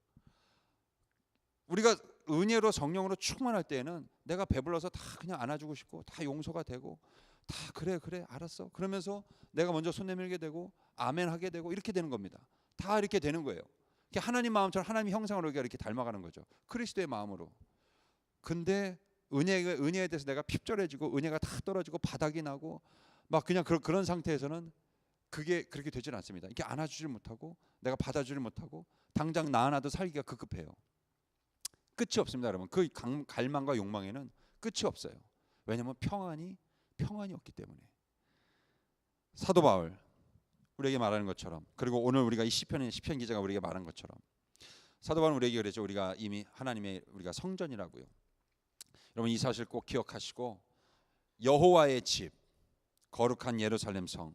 [SPEAKER 3] 우리가 은혜로 성령으로 충만할 때에는 내가 배불러서 다 그냥 안아주고 싶고 다 용서가 되고 다 그래 알았어 그러면서 내가 먼저 손 내밀게 되고 아멘 하게 되고 이렇게 되는 겁니다. 다 이렇게 되는 거예요. 하나님 마음처럼 하나님 형상으로 이렇게 닮아가는 거죠. 그리스도의 마음으로. 근데 은혜에 대해서 내가 핍절해지고 은혜가 다 떨어지고 바닥이 나고 막 그냥 그런 상태에서는 그게 그렇게 되지는 않습니다. 이렇게 안아주질 못하고 내가 받아주질 못하고 당장 나 하나도 살기가 급급해요. 끝이 없습니다, 여러분. 그 갈망과 욕망에는 끝이 없어요. 왜냐하면 평안이 없기 때문에. 사도 바울 우리에게 말하는 것처럼, 그리고 오늘 우리가 이 시편 기자가 우리에게 말한 것처럼, 사도 바울은 우리에게 그랬죠. 우리가 이미 하나님의 우리가 성전이라고요. 여러분 이 사실 꼭 기억하시고, 여호와의 집, 거룩한 예루살렘 성,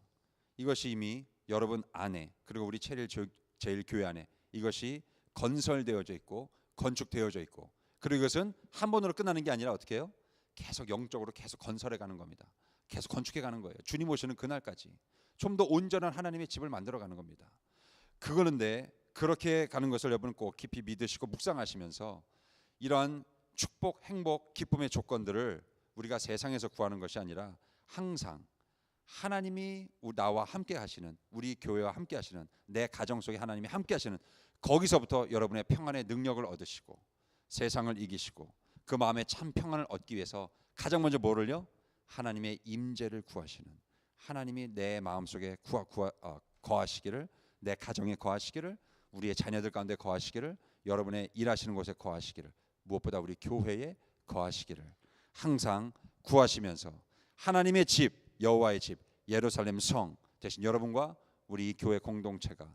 [SPEAKER 3] 이것이 이미 여러분 안에, 그리고 우리 제일교회 안에 이것이 건설되어져 있고 건축되어져 있고, 그리고 이것은 한 번으로 끝나는 게 아니라 어떻게 해요? 계속 영적으로 계속 건설해 가는 겁니다. 계속 건축해 가는 거예요. 주님 오시는 그날까지 좀 더 온전한 하나님의 집을 만들어 가는 겁니다. 그거는데 그렇게 가는 것을 여러분 꼭 깊이 믿으시고 묵상하시면서, 이러한 축복, 행복, 기쁨의 조건들을 우리가 세상에서 구하는 것이 아니라 항상 하나님이 나와 함께 하시는, 우리 교회와 함께 하시는, 내 가정 속에 하나님이 함께 하시는, 거기서부터 여러분의 평안의 능력을 얻으시고 세상을 이기시고 그 마음에 참 평안을 얻기 위해서 가장 먼저 뭐를요? 하나님의 임재를 구하시는, 하나님이 내 마음속에 거하시기를, 내 가정에 거하시기를, 우리의 자녀들 가운데 거하시기를, 여러분의 일하시는 곳에 거하시기를, 무엇보다 우리 교회에 거하시기를 항상 구하시면서, 하나님의 집, 여호와의 집, 예루살렘 성 대신 여러분과 우리 교회 공동체가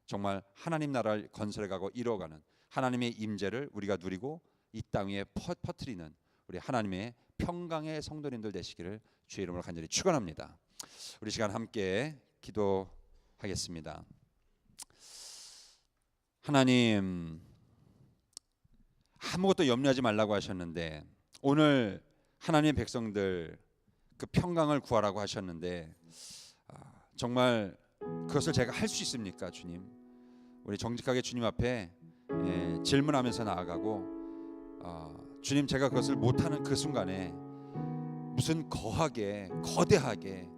[SPEAKER 3] 정말 하나님 나라를 건설해가고 이루어가는 하나님의 임재를 우리가 누리고 이 땅 위에 퍼뜨리는 우리 하나님의 평강의 성도님들 되시기를 주의 이름으로 간절히 축원합니다. 우리 시간 함께 기도하겠습니다. 하나님, 아무것도 염려하지 말라고 하셨는데 오늘 하나님의 백성들 그 평강을 구하라고 하셨는데, 정말 그것을 제가 할 수 있습니까, 주님? 우리 정직하게 주님 앞에 질문하면서 나아가고, 주님, 제가 그것을 못하는 그 순간에 무슨 거하게 거대하게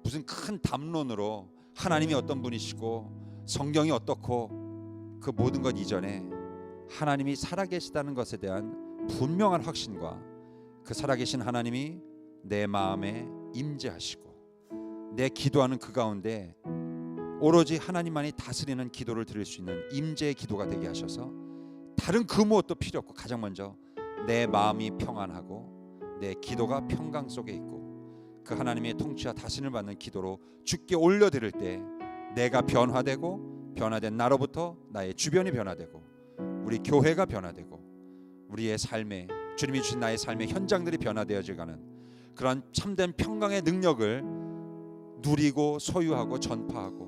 [SPEAKER 3] 무슨 큰 담론으로 하나님이 어떤 분이시고 성경이 어떻고 그 모든 것 이전에 하나님이 살아계시다는 것에 대한 분명한 확신과 그 살아계신 하나님이 내 마음에 임재하시고 내 기도하는 그 가운데 오로지 하나님만이 다스리는 기도를 드릴 수 있는 임재의 기도가 되게 하셔서 다른 그 무엇도 필요 없고 가장 먼저 내 마음이 평안하고 내 기도가 평강 속에 있고 그 하나님의 통치와 다스림을 받는 기도로 주께 올려드릴 때 내가 변화되고 변화된 나로부터 나의 주변이 변화되고 우리 교회가 변화되고 우리의 삶에 주님이 주신 나의 삶의 현장들이 변화되어져가는 그런 참된 평강의 능력을 누리고 소유하고 전파하고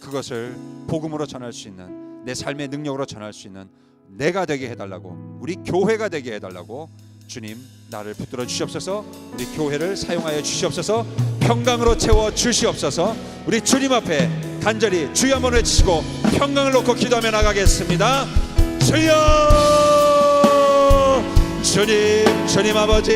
[SPEAKER 3] 그것을 복음으로 전할 수 있는 내 삶의 능력으로 전할 수 있는 내가 되게 해달라고, 우리 교회가 되게 해달라고 주님 나를 붙들어 주시옵소서. 우리 교회를 사용하여 주시옵소서. 평강으로 채워 주시옵소서. 우리 주님 앞에 간절히 주여 한번 외치시고 평강을 놓고 기도하며 나가겠습니다. 주여, 주님 아버지,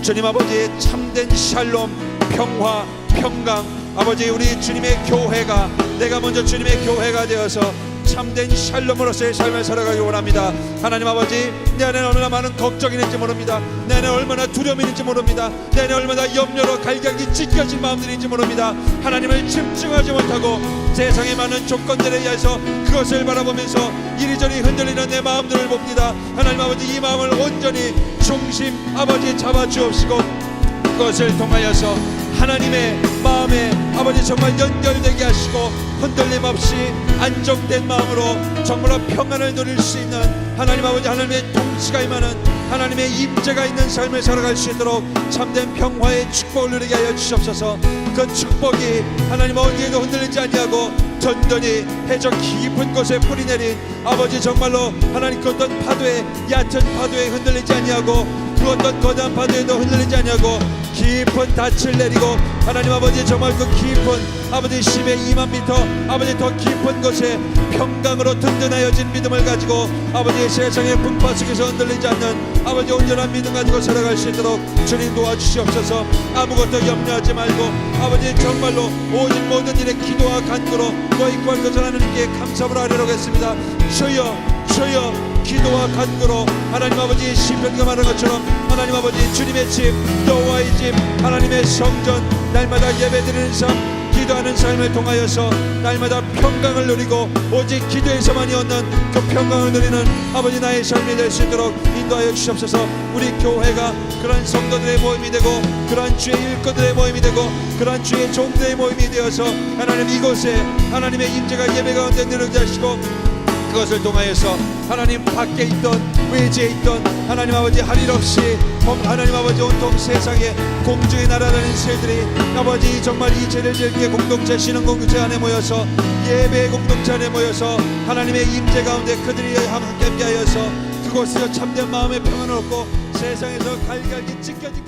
[SPEAKER 3] 주님 아버지, 참된 샬롬, 평화, 평강, 아버지 우리 주님의 교회가, 내가 먼저 주님의 교회가 되어서 참된 샬롬으로서의 삶을 살아가기 원합니다. 하나님 아버지, 내 안에 얼마나 많은 걱정이 있는지 모릅니다. 내 안에 얼마나 두려움이 있는지 모릅니다. 내 안에 얼마나 염려로 갈각이 찢겨진 마음들이 있는지 모릅니다. 하나님을 집중하지 못하고 세상의 많은 조건들에 의해서 그것을 바라보면서 이리저리 흔들리는 내 마음들을 봅니다. 하나님 아버지, 이 마음을 온전히 중심 아버지 잡아주옵시고 그것을 통하여서 하나님의 마음에 아버지 정말 연결되게 하시고 흔들림 없이 안정된 마음으로 정말로 평안을 누릴 수 있는 하나님 아버지, 하나님의 통치가 임하는 하나님의 임재가 있는 삶을 살아갈 수 있도록 참된 평화의 축복을 누리게 하여 주시옵소서. 그 축복이 하나님 어디에도 흔들리지 아니하고 든든히 해적 깊은 곳에 뿌리 내린 아버지 정말로 하나님 그 어떤 파도에, 얕은 파도에 흔들리지 아니하고 그 어떤 거대한 파도에도 흔들리지 아니하고 깊은 닻을 내리고 하나님 아버지 정말 그 깊은 아버지 10에 2만 미터 아버지 더 깊은 곳에 평강으로 든든하여진 믿음을 가지고 아버지 세상의 풍파 속에서 흔들리지 않는 아버지 온전한 믿음 가지고 살아갈 수 있도록 주님 도와주시옵소서. 아무것도 염려하지 말고 아버지 정말로 오직 모든 일에 기도와 간구로 너희 구할 것을 하나님께 감사를 하려고 했습니다. 주여 기도와 간구로 하나님 아버지 시편가 말한 것처럼 하나님 아버지 주님의 집 여호와의 집 하나님의 성전 날마다 예배드리는 삶 기도하는 삶을 통하여서 날마다 평강을 누리고 오직 기도에서만이 얻는 그 평강을 누리는 아버지 나의 삶이 될 수 있도록 인도하여 주시옵소서. 우리 교회가 그러한 성도들의 모임이 되고 그러한 주의 일꾼들의 모임이 되고 그러한 주의 종들의 모임이 되어서 하나님 이곳에 하나님의 임재가 예배 가운데 누리게 하시고 그것을 통하여서 하나님 밖에 있던 외지에 있던 하나님 아버지 할 일 없이 하나님 아버지 온통 세상에 공중에 날아다니는 새들이 아버지 정말 이 죄를 즐기게 공동체 신앙 공동체 안에 모여서 예배 공동체 안에 모여서 하나님의 임재 가운데 그들이 함께 하여서 그곳에서 참된 마음의 평안을 얻고 세상에서 갈갈기 찢겨지고